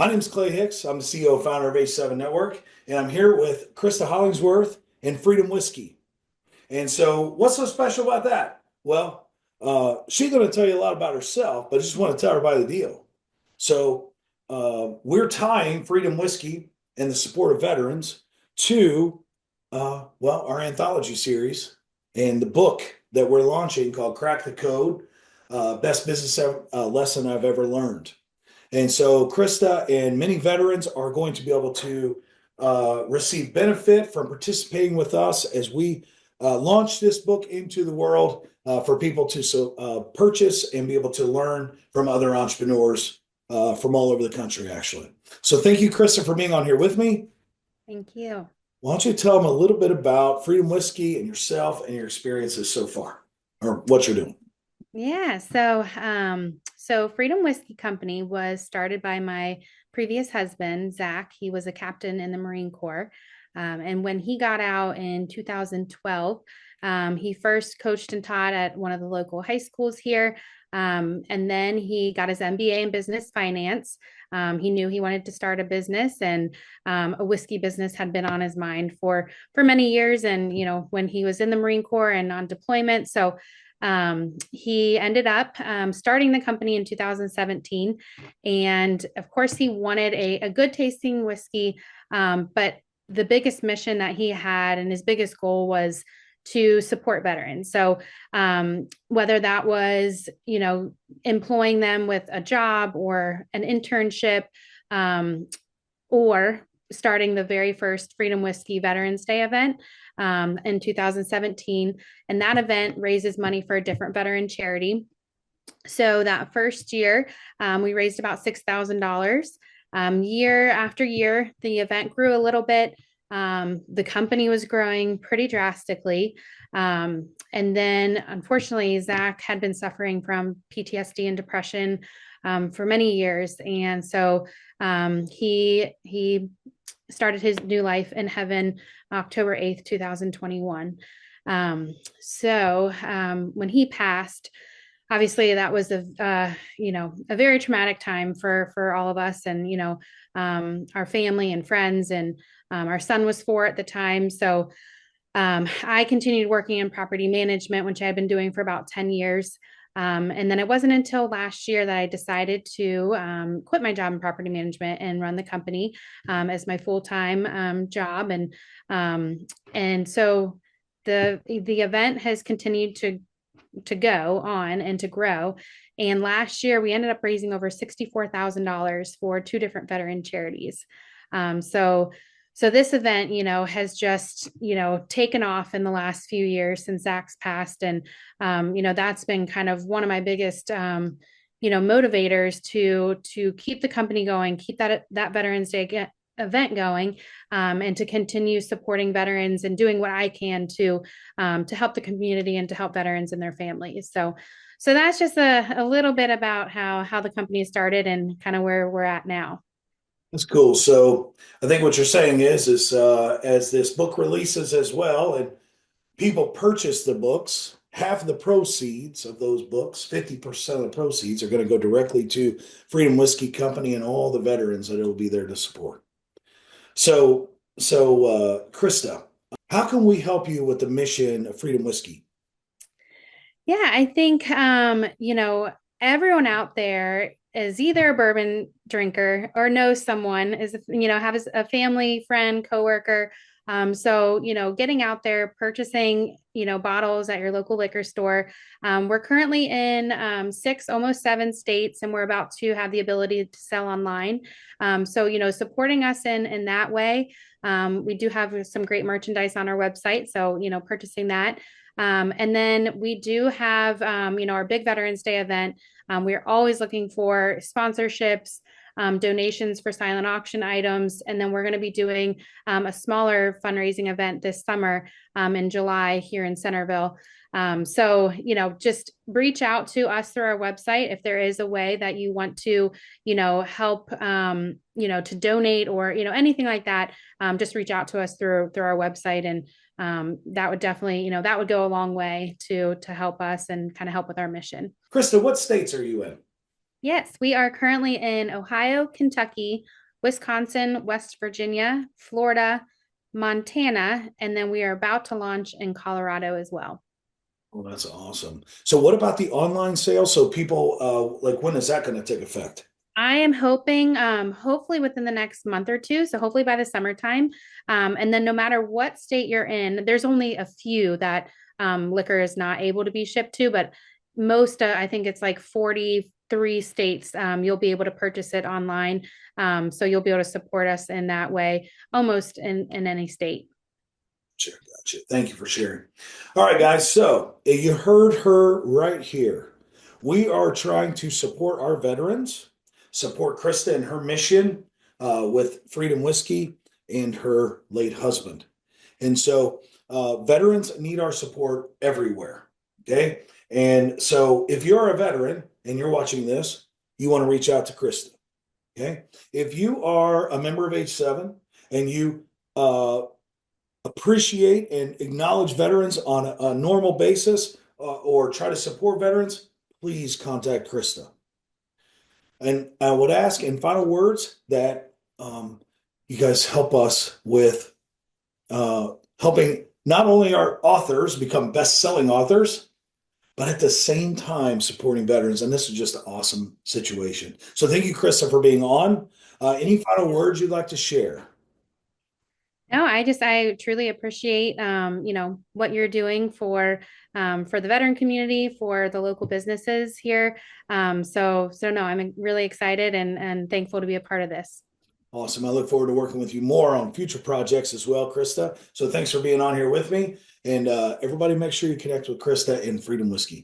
My name is Clay Hicks. I'm the CEO and founder of H7 Network, and I'm here with Krista Hollingsworth and Freedom Whiskey. And so, what's so special about that? Well, she's going to tell you a lot about herself, but I just want to tell everybody the deal. So, we're tying Freedom Whiskey and the support of veterans to, our anthology series and the book that we're launching called Crack the Code, Best Business Lesson I've Ever Learned. And so Krista and many veterans are going to be able to receive benefit from participating with us as we launch this book into the world for people to purchase and be able to learn from other entrepreneurs from all over the country, actually. So thank you, Krista, for being on here with me. Thank you. Why don't you tell them a little bit about Freedom Whiskey and yourself and your experiences so far, or what you're doing? Yeah. So Freedom Whiskey Company was started by my previous husband, Zach. He was a captain in the Marine Corps. And when he got out in 2012, he first coached and taught at one of the local high schools here. And then he got his MBA in business finance. He knew he wanted to start a business, and a whiskey business had been on his mind for many years. And when he was in the Marine Corps and on deployment, so he ended up starting the company in 2017. And of course, he wanted a good tasting whiskey. But the biggest mission that he had and his biggest goal was to support veterans. So whether that was, employing them with a job or an internship, or starting the very first Freedom Whiskey Veterans Day event in 2017. And that event raises money for a different veteran charity. So that first year, we raised about $6,000. Year after year, the event grew a little bit. The company was growing pretty drastically. And then, unfortunately, Zach had been suffering from PTSD and depression for many years. And so he started his new life in heaven October 8th, 2021. When he passed, obviously that was a very traumatic time for all of us, and our family and friends, and our son was 4 at the time. So I continued working in property management, which I had been doing for about 10 years. And then it wasn't until last year that I decided to quit my job in property management and run the company as my full-time job. And so the event has continued to go on and to grow. And last year we ended up raising over $64,000 for 2 different veteran charities. So this event, has just, taken off in the last few years since Zach's passed. And, that's been kind of one of my biggest, motivators to keep the company going, keep that Veterans Day event going, and to continue supporting veterans and doing what I can to help the community and to help veterans and their families. So that's just a little bit about how the company started and kind of where we're at now. That's cool. So I think what you're saying is as this book releases as well, and people purchase the books, half of the proceeds of those books, 50% of the proceeds, are going to go directly to Freedom Whiskey Company and all the veterans that it will be there to support. So, Krista, how can we help you with the mission of Freedom Whiskey? Yeah, I think everyone out there is either a bourbon drinker or knows someone is, has a family, friend, coworker. So, getting out there, purchasing, bottles at your local liquor store. We're currently in 6, almost 7 states, and we're about to have the ability to sell online. So, supporting us in that way. We do have some great merchandise on our website. So, purchasing that. And then we do have, our big Veterans Day event. We're always looking for sponsorships, donations for silent auction items. And then we're going to be doing a smaller fundraising event this summer in July here in Centerville. So, just reach out to us through our website if there is a way that you want to, help, to donate or, anything like that. Just reach out to us through our website, and that would definitely, that would go a long way to help us and kind of help with our mission. Krista, what states are you in? Yes, we are currently in Ohio, Kentucky, Wisconsin, West Virginia, Florida, Montana, and then we are about to launch in Colorado as well. Oh, that's awesome. So what about the online sales? So people, like, when is that going to take effect? I am hoping, hopefully within the next month or two. So hopefully by the summertime. And then no matter what state you're in, there's only a few that liquor is not able to be shipped to, but most, I think it's like 43 states, you'll be able to purchase it online. So you'll be able to support us in that way, almost in any state. Sure, gotcha. Thank you for sharing. All right, guys. So you heard her right here. We are trying to support our veterans, support Krista and her mission with Freedom Whiskey and her late husband. And so veterans need our support everywhere. Okay. And so if you're a veteran and you're watching this, you want to reach out to Krista. Okay. If you are a member of H7 and you appreciate and acknowledge veterans on a normal basis or try to support veterans, please contact Krista. And I would ask in final words that you guys help us with helping not only our authors become best-selling authors, but at the same time supporting veterans. And this is just an awesome situation. So thank you, Krista, for being on. Any final words you'd like to share? No, I truly appreciate, what you're doing for the veteran community, for the local businesses here. So no, I'm really excited and thankful to be a part of this. Awesome. I look forward to working with you more on future projects as well, Krista. So thanks for being on here with me. And everybody make sure you connect with Krista and Freedom Whiskey.